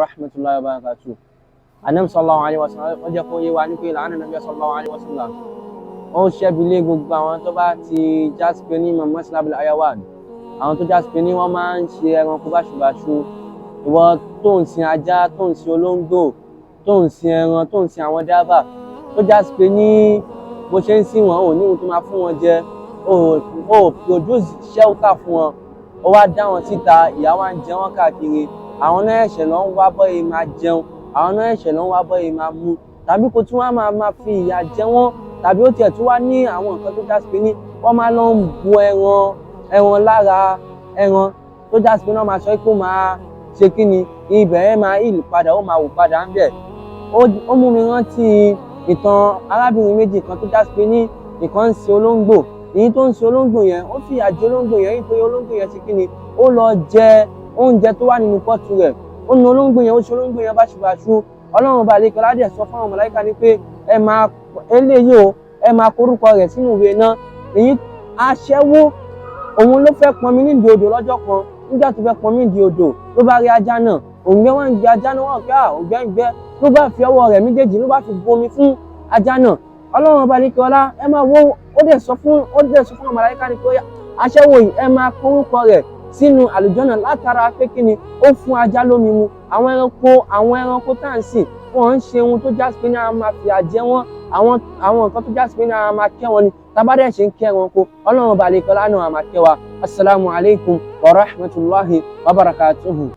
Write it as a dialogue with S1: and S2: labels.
S1: rahmatullahi wa barakatuh. Ànábì sallallahu alaihi wasallam ó jẹ́ kó yé wa ní pé la'ana nabiy sallallahu alaihi wasallam ó ṣẹ́bilé gbogbo àwọn tó bá ti jásí pé ní maslabil hayawan, àwọn tó jásí pé ní wọ́n máa ń ṣe ẹranko báṣubàṣu. Ìwọ tó ń sin ajá, tó ń sin olóńgbò, tó ń sin ẹran, tó ń sin àwọn dábà, tó jásí pé ní bó ṣe ń sìn wọn ò ní ohun tó máa fún wọn jẹ, ó produce shelter fún wọn, ó wá dá wọn síta, ìyà wá ń jẹ wọn káàkiri. Àwọn náà ẹ̀ṣẹ̀ ló ń wá bọ́yìí máa jẹun, àwọn náà ẹ̀ṣẹ̀ ló ń wá bọ́yìí máa mú, tàbí kó tún wá máa fi ìyà jẹ wọ́n, tàbí ó tiẹ̀ tún wá ní àwọn nǹkan tó jásí pé ní wọ́n máa lọ ń bu ẹran lára ẹran tó jásí pé náà máa sọ pé ó máa ṣe kí ni ibẹ̀ yẹn máa heal padà, ó máa wò padà ń bẹ̀. Ó mú mi rántí ìtàn arábìnrin méjì kan tó jásí pé ní ìkan ń sin olóńgbò. Èyí tó ń sin olóńgbò yẹn ó fi ìyà jẹ olóńgbò yẹn nítorí olóńgbò yẹn ṣe kí ni ó lọ jẹ oúnjẹ tó wà nínú pọ́ọ̀tù rẹ̀, ó nu olóńgbò yẹn, ó ṣe olóńgbò yẹn báṣubàṣu. Ọlọ́run bá lè kọ́lá dẹ̀ sọ fún àwọn màláíkà ní pé ẹ máa eléyìí o, ẹ máa korúkọ rẹ̀ sínú ìwé náà. Èyí aṣẹ́wó òun ló fẹ́ pọnmi nídìí odò lọ́jọ́ kan. Nígbà tó fẹ́ pọnmi nídìí odò ló bá rí ajá náà, òǹgbẹ wọn ń gbé ajá náà, wọn pé òǹgbẹ ń gbẹ, ló bá fi ọwọ́ rẹ̀ méjèèjì ló bá fi bomi fún ajá náà. Ọlọ́run bá lè kọ́lá ẹ máa wo, ó dẹ̀ sọ fún àwọn màláíkà ní pé aṣẹ́wó yìí ẹ máa korúkọ rẹ̀ sínú àlùjọ́nà látara pé kí ni ó fún ajá lómi mu. Àwọn ẹranko tá à ń sìn wọ́n ń ṣe ohun tó jásí pé ní a máa fìyà jẹ wọ́n, àwọn nǹkan tó jásí pé ní a máa kẹ́ wọn ni. Tabadẹ̀ ṣe ń kẹ́ ẹranko, Ọlọ́run bá lè kọ́lá náà a máa kẹ́ wa. Assalamu alaikum wa rahmatullahi wa barakatuhu.